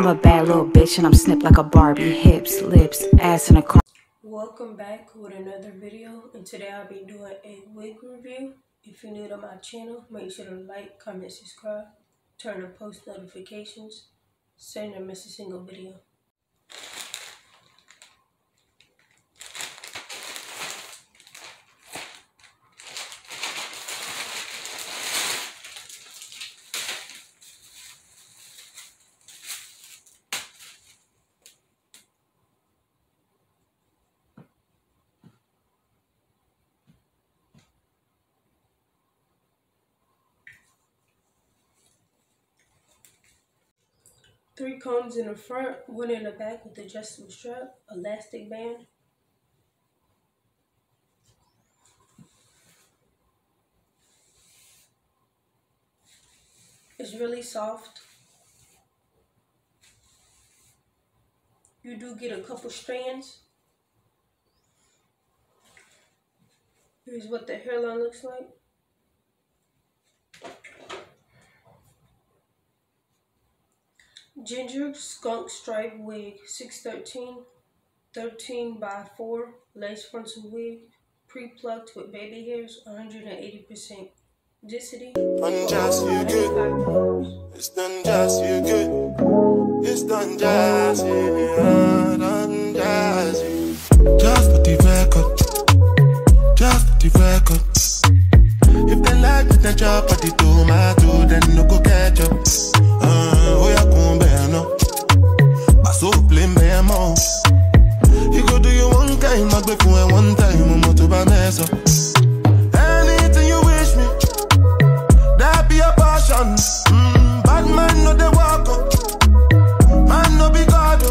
I'm a bad little bitch and I'm snipped like a Barbie. Hips, lips, ass in a car. Welcome back with another video, and today I'll be doing a wig review. If you're new to my channel, make sure to like, comment, subscribe, turn on post notifications so you don't miss a single video. Three combs in the front, one in the back with adjustable strap, elastic band. It's really soft. You do get a couple strands. Here's what the hairline looks like. Ginger skunk stripe wig, 613, 13 by 4, lace frontal wig, pre-plucked with baby hairs, 180% density. Unjust, you good. It's done just, you good. It's done just, yeah, done just. Just for the record. Just for the record. If they like me, then chop at the tomato, then no go catch up. Oh, yeah, come bear no. But so plain bear more. You go do your one kind, my baby, for one time, I'm not to buy mess up. Anything you wish me, that be a passion. Bad man, no, they walk up. Man, no, be God.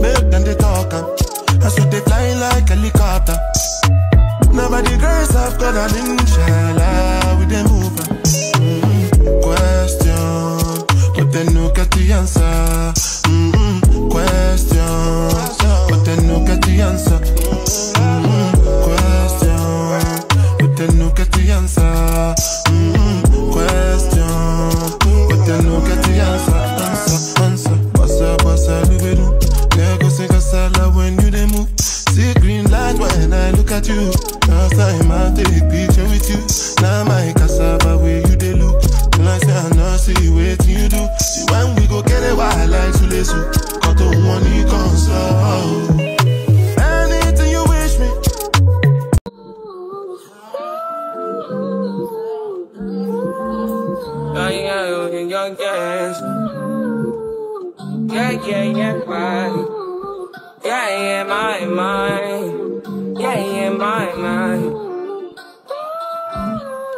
Make them they talk up. And so they fly like a helicopter. Nobody girls have got an inshallah with them over. Question, but then no get the answer. Question, but then no get the answer. Question, but then no get the answer. Question, but then no get the answer. Answer, bossa, lubedu. There go sing a salad when you dey move. See green light when I look at you. Last time I take picture with you. Now my cassava where you dey look. Till I say I know see what you do. See when we go get a wild like Sulesu. Got to one you console. Anything you wish me. Yeah, right. Yeah, my mind. Yeah, my mind.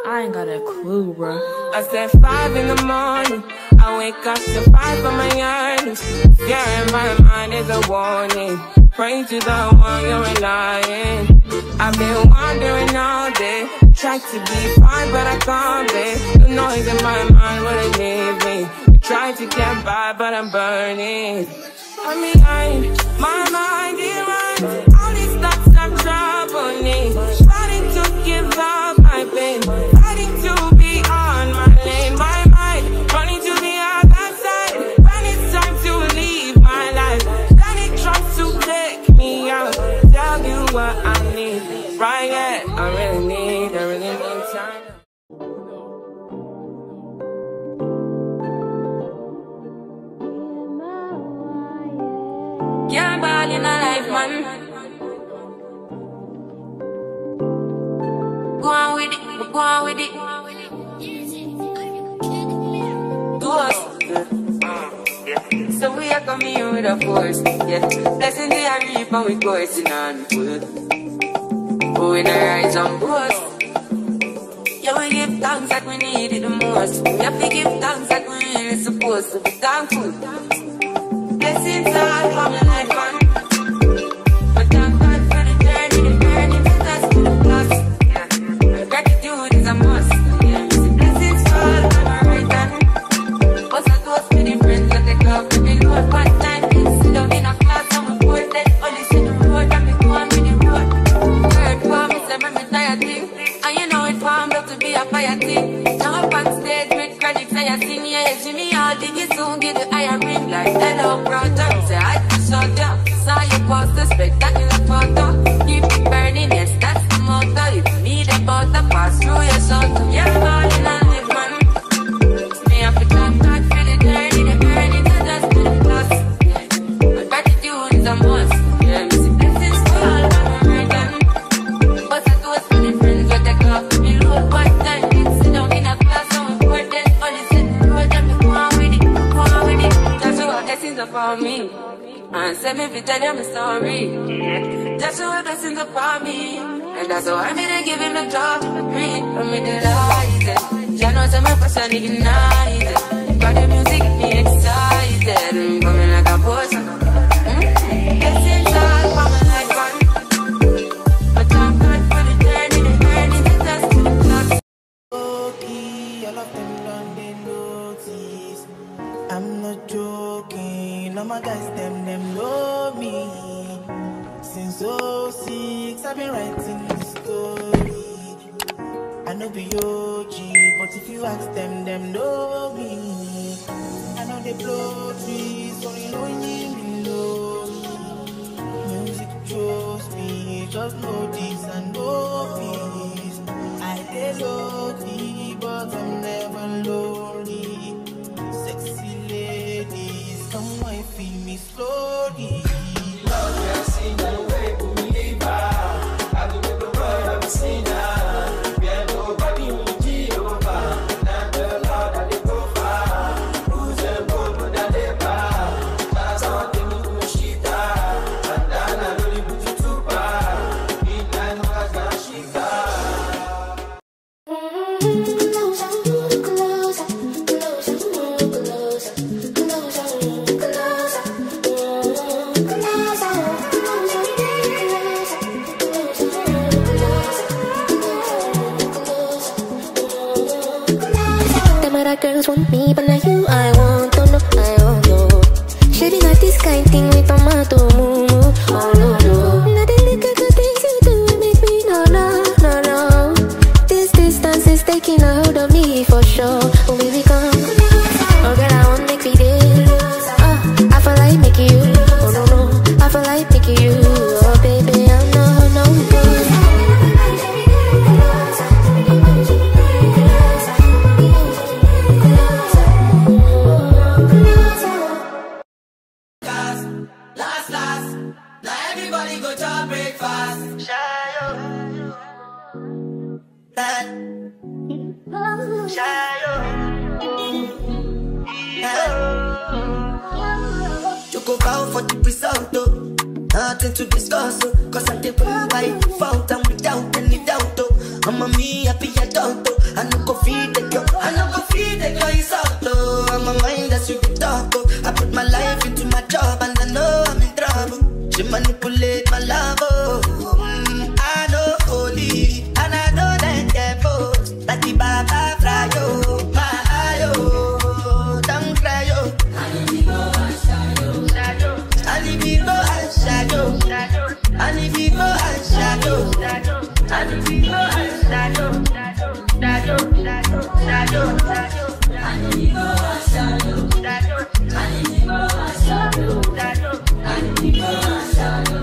I ain't got a clue, bro. I said 5 in the morning. I wake up to 5 for my earnings. Yeah, my mind is a warning. Pray to the one you're relying. I've been wandering all day. Tried to be fine, but I can't be. The noise in my mind wouldn't leave me. Tried to get by, but I'm burning. I'm behind, my mind it runs. All these thoughts I'm troubling. Starting to give up my pain. Fighting to be on my lane. My mind running to the other side. When it's time to leave my life, then it tries to take me out. Tell you what I need. Right, yeah, I really need time. Can't ball in a life, man. Go on with it, go on with it. Do us. So we are coming here with a force, yeah. Blessing the and reap and we coursing on foot. Oh, in a rise and boast. Yeah, we give thanks that we need it the most. We have to give thanks that we really supposed to be thankful. Blessings all from the life, man. But thank God for the journey, the burning, the dust, the plus. Yeah. Gratitude is a must. Yeah. Blessings fall on my right hand. What's a toast to the friends that take off with the load? Part time, sit down in a class on my board. Then only see the road and me go on with the road. Word for me, say me tired thing. And you know it warmed up to be a fire thing. Jump up on stage with chronics and you sing, yeah, Jimmy, call you soon, give you higher ring like hello, brother. Say I just saw ya, saw you post a spectacular photo. Keep it burning, yes, that's the motto. If you need a butter, pass through your son. You're falling on it, man. Me have to thank God for the journey, the journey to just to the plus. But gratitude is a must. Yeah, me see blessings for all of my murder. But I do it for the friends where they come to me, load part time. Sit down in a class, so important. Only sit through them, go on with it, go on with it. That's what blessings are for me. And send me if tell you my story. That's what blessings are for me. And that's why I'm gonna give him the top. Read from me delighted. Jah knows I'm a person ignited. Got the music get me excited. I'm coming like a boss. Blessings all for my life, man. But I'm good for the journey, the just to the clock. Okay, all of them done they notice. I'm not joking. All my guys, them know me. Since 06, I've been writing this story. I know be OG, but if you ask them know me. I know they blow trees, so you know you know me. Music chose me, just know this and know peace. I did lonely, but I'm never lonely. Sexy ladies, come and feel me slowly. Love, I've seen that way for me, I do the world I've seen that. We have nobody who Jehovah. And the Lord that they go far. Who's the boy that they buy? That's how they move the shit out. And then I really put you too far. Midnight was gonna shit out. Girls want me, but not you. I want to know, I want to. She be not this kind thing with tomato, moo moo. Oh no no. Not the little good things you do make me no no no no. This distance is taking a hold of me for sure. Oh baby come, oh girl I want make me deal. I feel like making you. Oh no no, I feel like making you. Oh baby I'm no good. Go bow for the result, though. Nothing to discuss, oh. Cause I did by fault and without any doubt, oh. I'm a me happy adult, oh. I no go feed the girl, I no go feed the girl, it's out, oh. I'm a mind that's you can talk, oh. I put my life into my job and I know I'm in trouble. She manipulate my love, oh. I know holy, and I know that devil. Like the Baba fry, oh. My eye, oh. Don't cry, oh. And if you go and shadow, and if you go and shadow, and if you go and shadow, and if you go and shadow, and if you go and shadow, and if you go and shadow.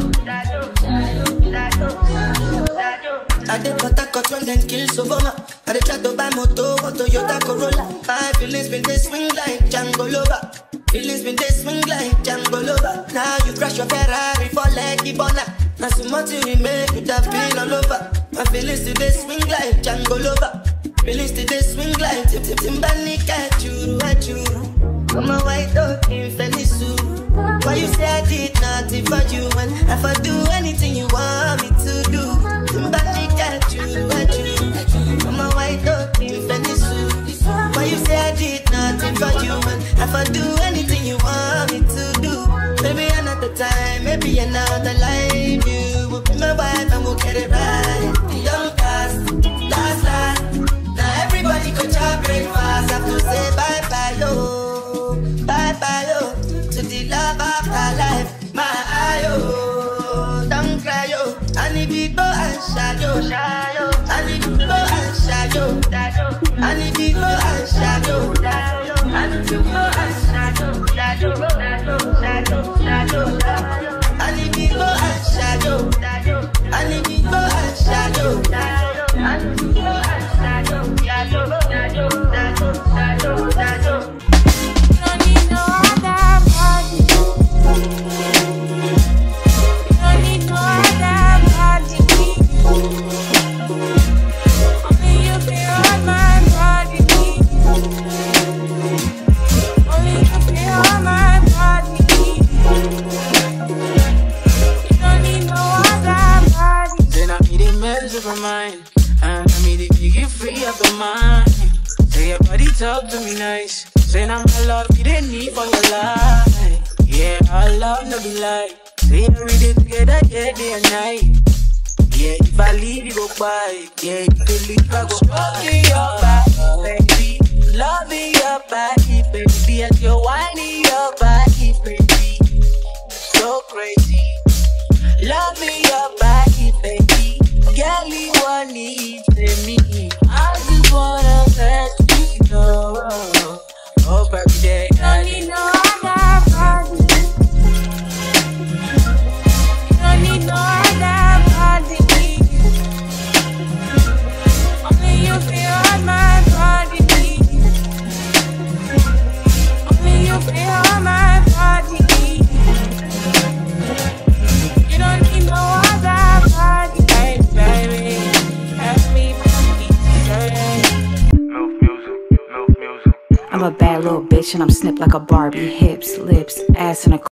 I did what I got when them kills Obama. I did try to buy moto or Toyota Corolla. My feelings been they swing like Django Lover. Feelings been they swing like Django Lover. Now you crash your Ferrari for leggy bona. Now so much you make you have been all over. My feelings today swing like Django Lover. Feelings today swing like Timbani at you. Come on, white dog in Felisu. Why you say I did nothing for you? And if I do anything you want me to do, Timbani at you. Come on, white dog in Felisu. Why you say I did nothing for you? And if I do anything you want me to do, maybe another time, maybe another life, you will be my wife and we'll get it right. Don't last. Now everybody go to breakfast. Have to say bye-bye, yo, to the love of my life. My eye, yo, don't cry, yo. And if you go and shadow, and if you go your body talk to me nice. Saying I'm my love, you didn't need for your life. Yeah, our love no be like. Say every day together, yeah, day and night. Yeah, if I leave, you go by. Yeah, if you leave, I go loving your body, baby. Loving your body, baby. As you're whining your body, baby. So crazy. Loving your body, baby. Girl, you want it to me. I just wanna let you know. Oh, baby, day. Don't need no other body. Don't need no other body. Only you feel on my body. Only you feel on my body. You don't need no other body, baby. Help me, I'm a bad little bitch and I'm snipped like a Barbie. Hips, lips, ass, and a